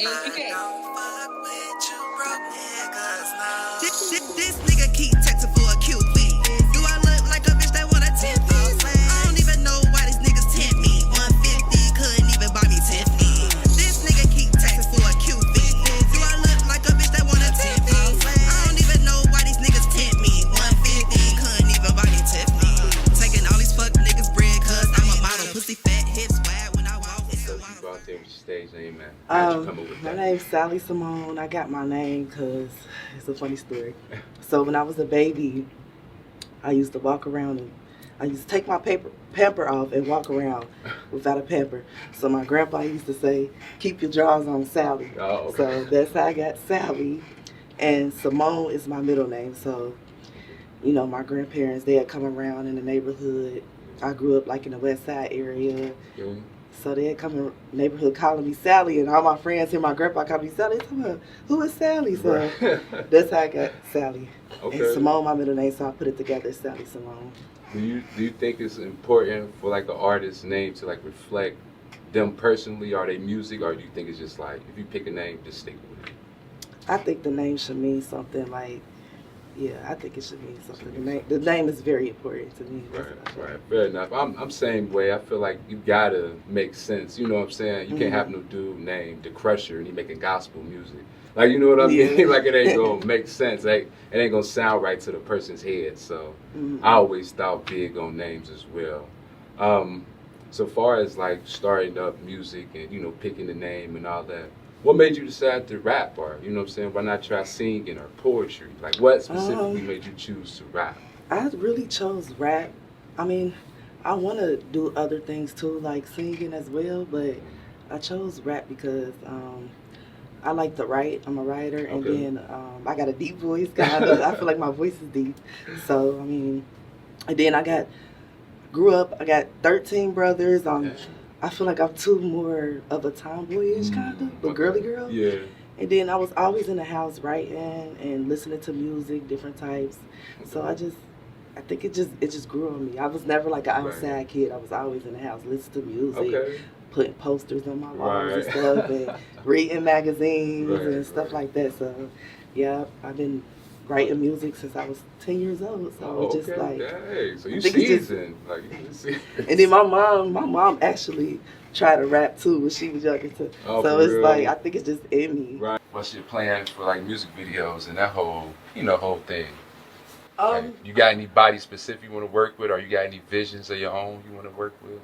This nigga keep texting for a QB. Do I look like a bitch that wanna tempt me? I don't even know why these niggas tempt me. 150 couldn't even buy me Tiffany. This nigga keep texting for a QB. Do I look like a bitch that wanna tempt me? I don't even know why these niggas tempt me. 150 couldn't even buy me Tiffany. Taking all these fuck niggas bread cause I'm a model. Pussy fat, hips wide when I walk. So you go out there with your stage name, man. How'd you come up with My that? name's Sallyxsimone. I got my name because it's a funny story. So when I was a baby, I used to walk around and I used to take my pamper off and walk around without a pamper. So my grandpa used to say, "Keep your drawers on, Sally." Oh, okay. So that's how I got Sally. And Simone is my middle name. So, you know, my grandparents, they had come around in the neighborhood. I grew up like in the West Side area. Mm-hmm. So they had come in the neighborhood calling me Sally, and all my friends hear my grandpa call me Sally. They tell me, "Who is Sally?" So Right. that's how I got Sally. Okay. And Simone, my middle name, so I put it together, Sallyxsimone. Do you think it's important for like an artist's name to like reflect them personally, or their music, or do you think it's just like if you pick a name, just stick with it? I think the name should mean something like, yeah, I think it should mean something. The name is very important to me. Right. Fair enough. I'm same way. I feel like you gotta make sense. You know what I'm saying? You can't have no dude named The Crusher and he making gospel music. Like, you know what I mean? Yeah. Like, it ain't gonna make sense. Like, it ain't gonna sound right to the person's head. So I always thought big on names as well. So far as like starting up music and, you know, picking the name and all that, what made you decide to rap, or, you know what I'm saying, why not try singing or poetry? Like, what specifically made you choose to rap? I really chose rap. I mean, I want to do other things too, like singing as well, but I chose rap because I like to write. I'm a writer, and Okay. then I got a deep voice. I feel like my voice is deep. So, I mean, and then I got 13 brothers. I feel like I'm too more of a tomboyish kind of, a girly girl. Yeah. And then I was always in the house writing and listening to music, different types. So I think it just grew on me. I was never like an outside kid. I was always in the house listening to music, putting posters on my walls and stuff, and reading magazines and stuff like that. So yeah, I've been writing music since I was 10 years old. So it's just like, dang. So you I think it's seasoned. Like, you seasoned. and then my mom actually tried to rap too when she was younger too. Oh, so for it's real? like, I think it's just in me. Right. What's your plan for like music videos and that whole, you know, whole thing? Like, you got anybody specific you want to work with, or you got any visions of your own you want to work with?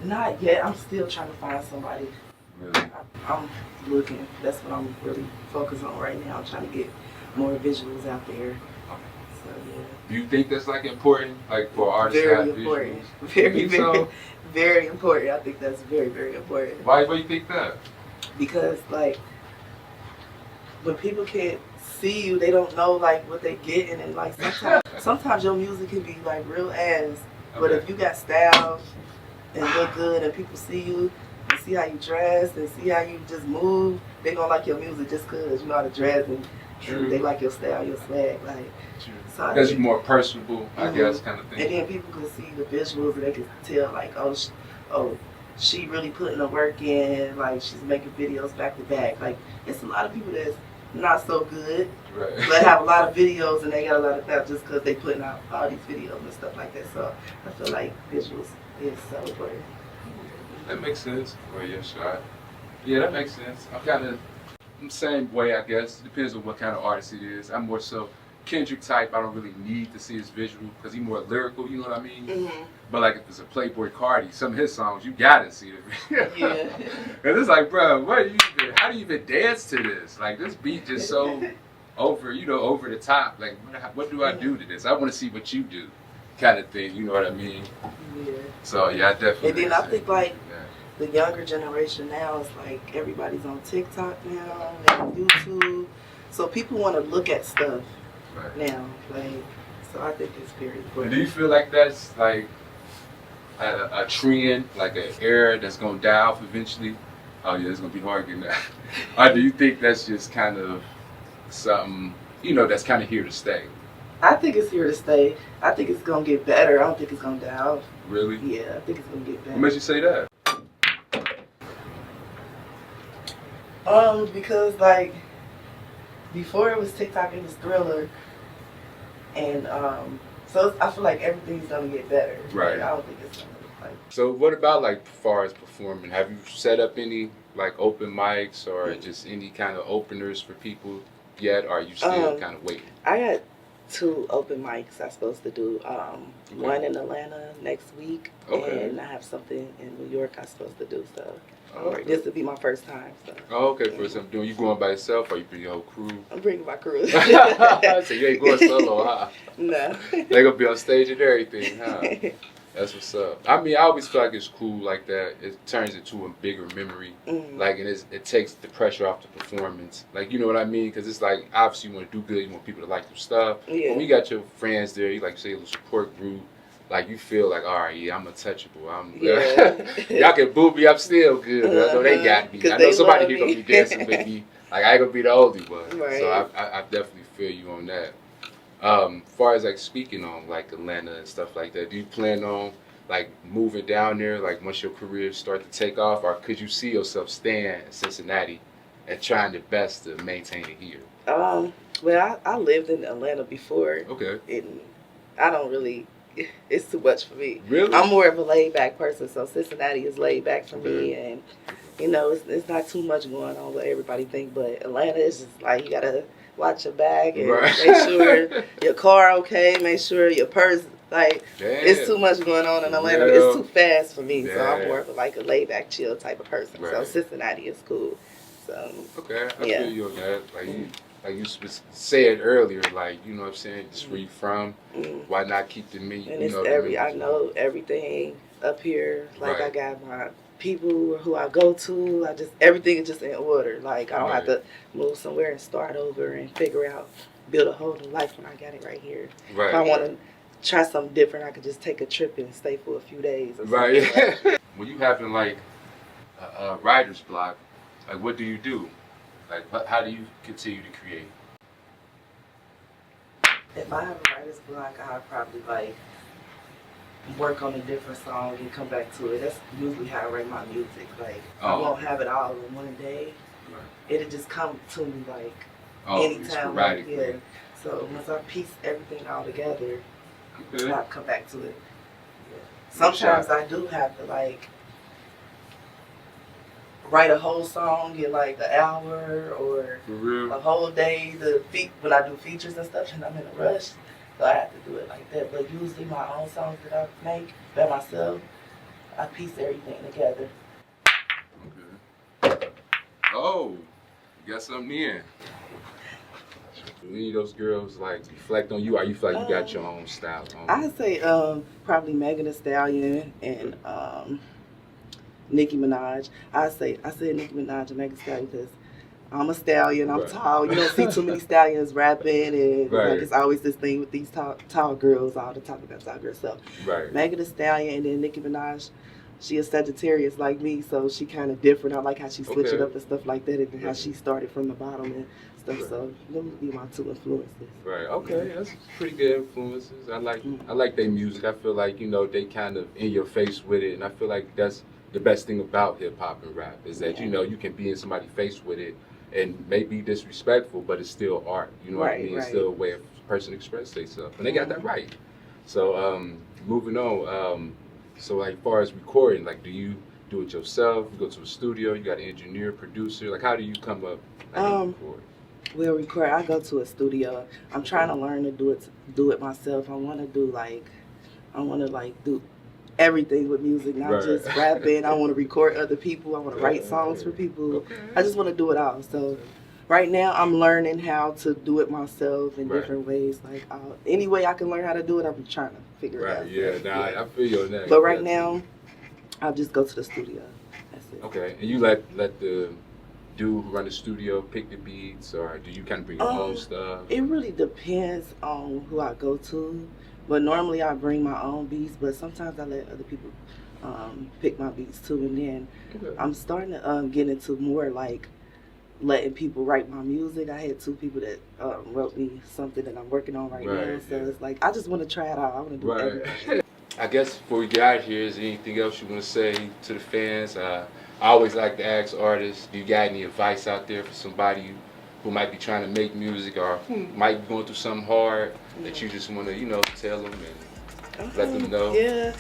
Not yet. I'm still trying to find somebody. Really? I'm looking. That's what I'm really focused on right now. I'm trying to get more visuals out there. So yeah. Do you think that's like important, like for artists to Very have important. visuals? Very important. I think that's very, very important. Why do you think that? Because like when people can't see you, they don't know like what they getting, and like sometimes your music can be like real ass. But if you got style and look good and people see you and see how you dress and see how you just move, they gonna like your music just cause you know how to dress and they like your style, your swag. Like, so because you're more personable, I guess, kind of thing. And then people can see the visuals and they can tell like, oh, she really putting the work in, like she's making videos back to back. Like, it's a lot of people that's not so good, but have a lot of videos and they got a lot of stuff just because they putting out all these videos and stuff like that. So I feel like visuals is so important. That makes sense. Well, yeah, sure. Yeah, that makes sense. I'm the same way, I guess. It depends on what kind of artist it is. I'm more so Kendrick type. I don't really need to see his visual because he's more lyrical, you know what I mean? Mm-hmm. But like if it's a Playboy Cardi, some of his songs, you gotta see the video. Yeah. Cause it's like, bro, how do you even dance to this? Like this beat just so over the top. Like what do I do to this? I want to see what you do, kind of thing. You know what I mean? Yeah. So yeah, I definitely. And then I think like the younger generation now is like everybody's on TikTok now and YouTube, so people want to look at stuff now. Like, so I think it's very important. Do you feel like that's like a trend, like an era that's gonna die off eventually? Oh yeah, it's gonna be hard getting that. Or do you think that's just kind of something, that's kind of here to stay? I think it's here to stay. I think it's gonna get better. I don't think it's gonna die off. Really? Yeah, I think it's gonna get better. What makes you say that? Because like before it was TikTok, it was Thriller, and so I feel like everything's gonna get better. Right. Like, I don't think it's gonna like. So what about like as far as performing? Have you set up any like open mics or just any kind of openers for people yet? Or are you still kind of waiting? I got 2 open mics I'm supposed to do. One in Atlanta next week, and I have something in New York I'm supposed to do. So this will be my first time. So. Oh, okay. First time doing. You going by yourself, or you bring your whole crew? I'm bringing my crew. So you ain't going solo, huh? No. They gonna be on stage and everything, huh? That's what's up. I mean, I always feel like it's cool like that. It turns into a bigger memory. Like, and it takes the pressure off the performance. Like, you know what I mean? Because it's like, obviously you want to do good. You want people to like your stuff. Yeah. When you got your friends there, you like say a little support group. Like, you feel like, all right, yeah, I'm untouchable. Y'all can boo me, I'm still good. I know they got me. I know somebody here gonna be dancing with me. Like, I ain't gonna be the only one. Right. So I definitely feel you on that. As far as like speaking on like Atlanta and stuff like that, do you plan on like moving down there like once your career start to take off, or could you see yourself staying in Cincinnati and trying the best to maintain it here? Well, I lived in Atlanta before. Okay. And I don't really. It's too much for me. Really? I'm more of a laid back person, so Cincinnati is laid back for me, and you know it's not too much going on what everybody think. But Atlanta is just like you gotta watch your bag and make sure your car okay, make sure your purse like. It's too much going on in Atlanta. It's too fast for me, so I'm more of like a laid back, chill type of person. So Cincinnati is cool. So I feel you on that. Like you said earlier, like, you know what I'm saying, just where you from, why not keep the meat? And it's I know everything up here. Like I got my people who I go to. Everything is just in order. Like I don't have to move somewhere and start over and build a whole new life when I got it right here. If I want to try something different, I could just take a trip and stay for a few days. Or When you having like a writer's block, like what do you do? Like, how do you continue to create? If I have a writer's block, I'll probably like work on a different song and come back to it. That's usually how I write my music. Like I won't have it all in one day. It'll just come to me like anytime. Like, so once I piece everything all together, I'll come back to it. Sometimes I do have to like write a whole song in like an hour or a whole day when I do features and stuff, and I'm in a rush, so I have to do it like that. But usually my own songs that I make by myself, I piece everything together. Oh, you got something in. Do any of those girls like reflect on you, or you feel like you got your own style? I'd say probably Megan Thee Stallion and Nicki Minaj. I said Nicki Minaj and Megan Thee Stallion because I'm a stallion. I'm tall. You don't see too many stallions rapping, and like it's always this thing with these tall girls all the time about tall girls. So Megan Thee Stallion and then Nicki Minaj. She is Sagittarius like me, so she kind of different. I like how she switched it up and stuff like that, and how she started from the bottom and stuff. So those would be my 2 influences. Okay, that's pretty good influences. I like their music. I feel like, you know, they kind of in your face with it, and I feel like that's the best thing about hip hop and rap is that you know you can be in somebody's face with it and may be disrespectful, but it's still art. You know what I mean? It's still a way of a person to express themselves, and they got that right. So moving on. So like, as far as recording, like, do you do it yourself? You go to a studio? You got an engineer, producer? Like, how do you come up and record? We'll record. I go to a studio. I'm trying to learn to do it myself. I want to do everything with music, not just rapping. I want to record other people. I want to write songs for people. I just want to do it all. So right now I'm learning how to do it myself in different ways. Like any way I can learn how to do it, I'm trying to figure it out. I feel you on that. But right now, I'll just go to the studio. That's it. Okay, and you let the dude who run the studio pick the beats, or do you kind of bring your own stuff? It really depends on who I go to. But normally I bring my own beats, but sometimes I let other people pick my beats too. And then I'm starting to get into more like letting people write my music. I had 2 people that wrote me something that I'm working on right now. So it's like, I just want to try it out. I want to do everything. I guess before we get out of here, is there anything else you want to say to the fans? I always like to ask artists, do you got any advice out there for somebody who might be trying to make music or who might be going through something hard that you just want to, tell them and let them know? Yeah,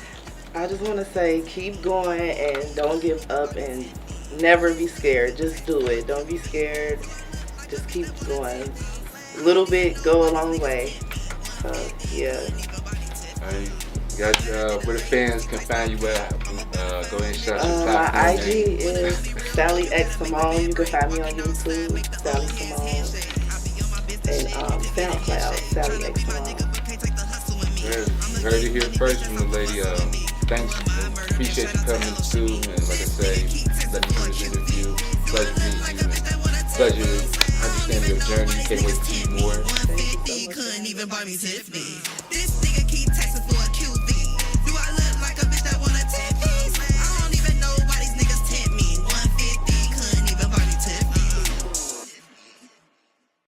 I just want to say keep going and don't give up and never be scared. Just do it. Don't be scared. Just keep going. A little bit go a long way. So, yeah. Got where the fans can find you at. Go ahead and shout your top. My IG is sallyxsimone. You can find me on YouTube, sallyxsimone, and SoundCloud, sallyxsimone. You heard it here first from the lady. Thanks. Appreciate you coming too. And like I say, let me do this interview. Pleasure meeting you. And pleasure understanding your journey. Can't wait to see more. Thank you so much. Couldn't even buy me Tiffany.